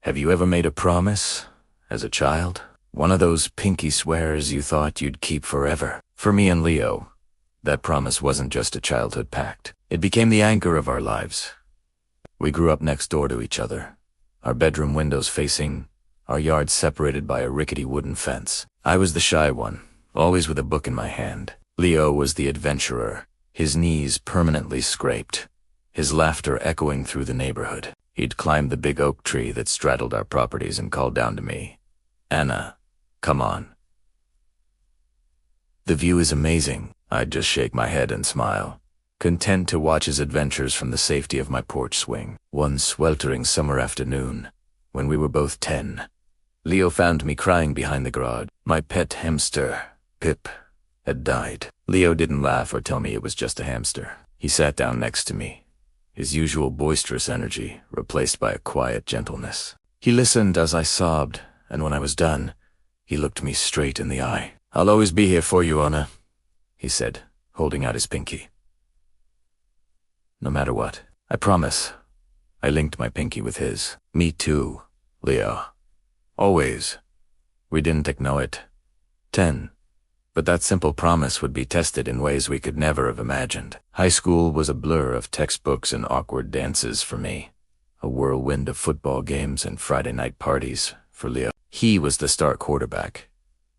Have you ever made a promise as a child? One of those pinky swears you thought you'd keep forever. For me and Leo, that promise wasn't just a childhood pact. It became the anchor of our lives. We grew up next door to each other, our bedroom windows facing, our yard separated by a rickety wooden fence. I was the shy one, always with a book in my hand. Leo was the adventurer, his knees permanently scraped, his laughter echoing through the neighborhood. He'd climbed the big oak tree that straddled our properties and called down to me, "Anna, come on." "The view is amazing." I'd just shake my head and smile, content to watch his adventures from the safety of my porch swing. One sweltering summer afternoon, when we were both 10, Leo found me crying behind the garage. My pet hamster, Pip, had died. Leo didn't laugh or tell me it was just a hamster. He sat down next to me, his usual boisterous energy replaced by a quiet gentleness. He listened as I sobbed, and when I was done, he looked me straight in the eye. "I'll always be here for you, Anna," he said, holding out his pinky. "No matter what. I promise." I linked my pinky with his. "Me too, Leo. Always." We didn't know it. 10. But that simple promise would be tested in ways we could never have imagined. High school was a blur of textbooks and awkward dances for me, a whirlwind of football games and Friday night parties for Leo. He was the star quarterback,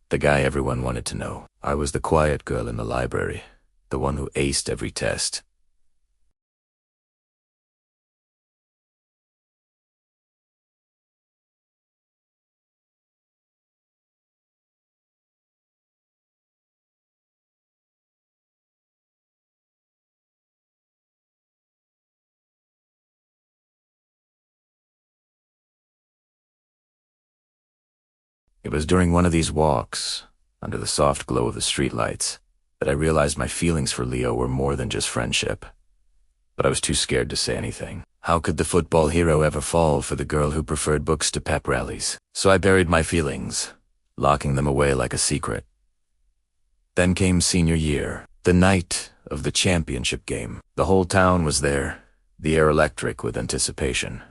the guy everyone wanted to know. I was the quiet girl in the library, the one who aced every test. It was during one of these walks, under the soft glow of the streetlights, that I realized my feelings for Leo were more than just friendship. But I was too scared to say anything. How could the football hero ever fall for the girl who preferred books to pep rallies? So I buried my feelings, locking them away like a secret. Then came senior year, the night of the championship game. The whole town was there, the air electric with anticipation.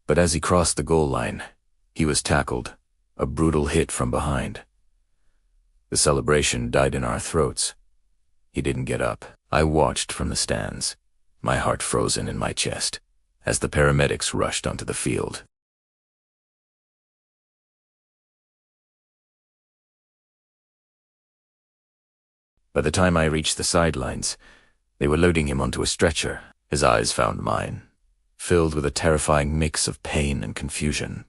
But as he crossed the goal line, he was tackled, a brutal hit from behind. The celebration died in our throats. He didn't get up. I watched from the stands, my heart frozen in my chest, as the paramedics rushed onto the field. By the time I reached the sidelines, they were loading him onto a stretcher. His eyes found mine, filled with a terrifying mix of pain and confusion.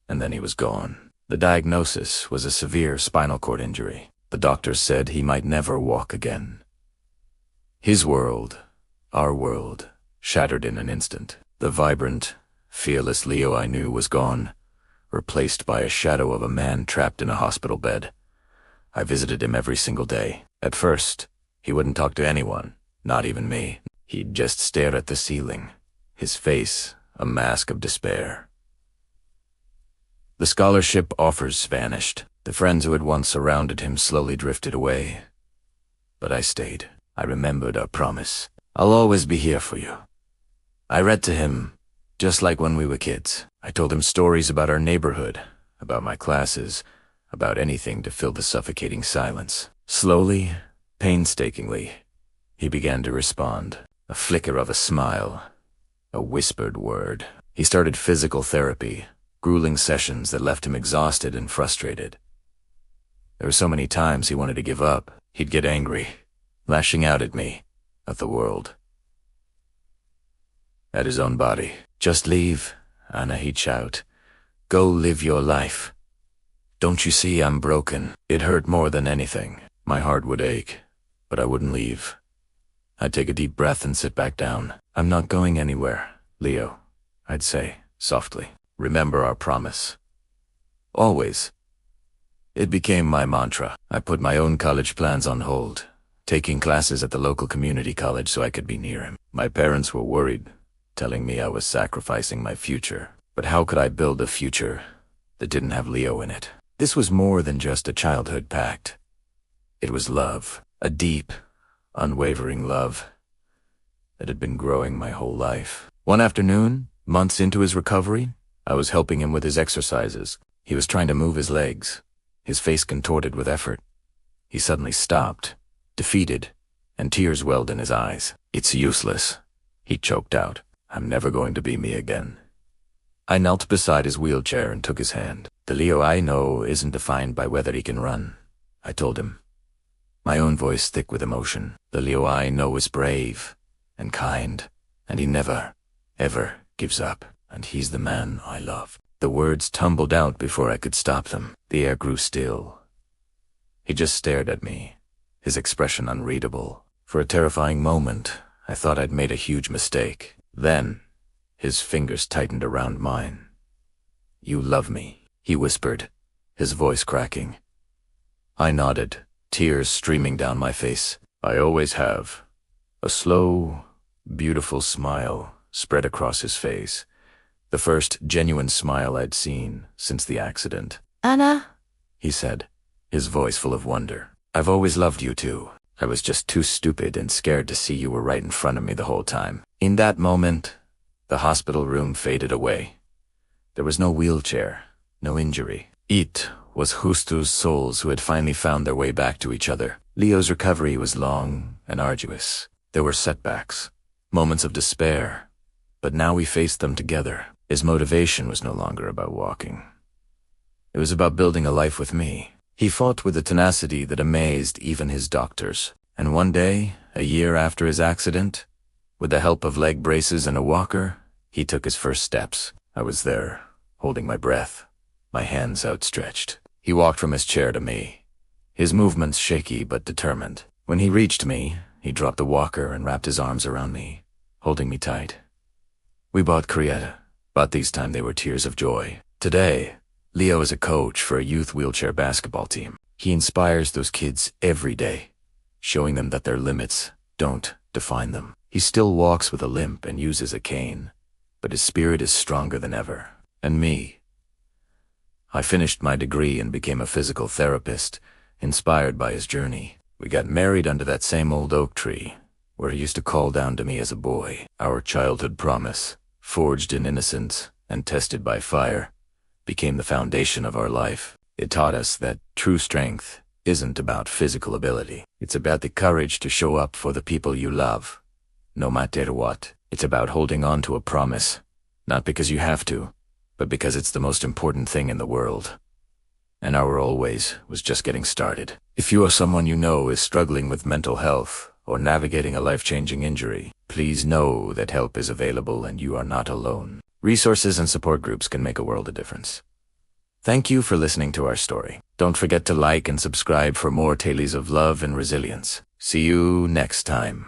And then he was gone. The diagnosis was a severe spinal cord injury. The doctors said he might never walk again. His world, our world, shattered in an instant. The vibrant, fearless Leo I knew was gone, replaced by a shadow of a man trapped in a hospital bed. I visited him every single day. At first, he wouldn't talk to anyone, not even me. He'd just stare at the ceiling, his face a mask of despair. The scholarship offers vanished. The friends who had once surrounded him slowly drifted away. But I stayed. I remembered our promise. "I'll always be here for you." I read to him, just like when we were kids. I told him stories about our neighborhood, about my classes, about anything to fill the suffocating silence. Slowly, painstakingly, he began to respond. A flicker of a smile, a whispered word. He started physical therapy, grueling sessions that left him exhausted and frustrated. There were so many times he wanted to give up. He'd get angry, lashing out at me, at the world, at his own body. "Just leave, Anna," he'd shout. "Go live your life. Don't you see I'm broken?" It hurt more than anything. My heart would ache, but I wouldn't leave. I'd take a deep breath and sit back down. "I'm not going anywhere, Leo," I'd say, softly. "Remember our promise. Always." It became my mantra. I put my own college plans on hold, taking classes at the local community college so I could be near him. My parents were worried, telling me I was sacrificing my future. But how could I build a future that didn't have Leo in it? This was more than just a childhood pact. It was love, a deep, unwavering love that had been growing my whole life. One afternoon, months into his recovery, I was helping him with his exercises. He was trying to move his legs, his face contorted with effort. He suddenly stopped, defeated, and tears welled in his eyes. "It's useless," he choked out. "I'm never going to be me again." I knelt beside his wheelchair and took his hand. "The Leo I know isn't defined by whether he can run," I told him, my own voice thick with emotion. "The Leo I know is brave and kind, and he never, ever gives up. And he's the man I love." The words tumbled out before I could stop them. The air grew still. He just stared at me, his expression unreadable. For a terrifying moment, I thought I'd made a huge mistake. Then, his fingers tightened around mine. "You love me," he whispered, his voice cracking. I nodded, tears streaming down my face. "I always have." A slow, beautiful smile spread across his face, the first genuine smile I'd seen since the accident. "Anna," he said, his voice full of wonder. "I've always loved you too. I was just too stupid and scared to see you were right in front of me the whole time." In that moment, the hospital room faded away. There was no wheelchair, no injury. It was Justo's souls who had finally found their way back to each other. Leo's recovery was long and arduous. There were setbacks, moments of despair, but now we faced them together. His motivation was no longer about walking. It was about building a life with me. He fought with a tenacity that amazed even his doctors. And one day, a year after his accident, with the help of leg braces and a walker, he took his first steps. I was there, holding my breath, my hands outstretched. He walked from his chair to me, his movements shaky but determined. When he reached me, he dropped the walker and wrapped his arms around me, holding me tight. We bought Krieta, but this time they were tears of joy. Today, Leo is a coach for a youth wheelchair basketball team. He inspires those kids every day, showing them that their limits don't define them. He still walks with a limp and uses a cane, but his spirit is stronger than ever. And me, I finished my degree and became a physical therapist, inspired by his journey. We got married under that same old oak tree, where he used to call down to me as a boy. Our childhood promise, forged in innocence and tested by fire, became the foundation of our life. It taught us that true strength isn't about physical ability. It's about the courage to show up for the people you love, no matter what. It's about holding on to a promise, not because you have to, but because it's the most important thing in the world. And our always was just getting started. If you or someone you know is struggling with mental health or navigating a life-changing injury, please know that help is available and you are not alone. Resources and support groups can make a world of difference. Thank you for listening to our story. Don't forget to like and subscribe for more tales of love and resilience. See you next time.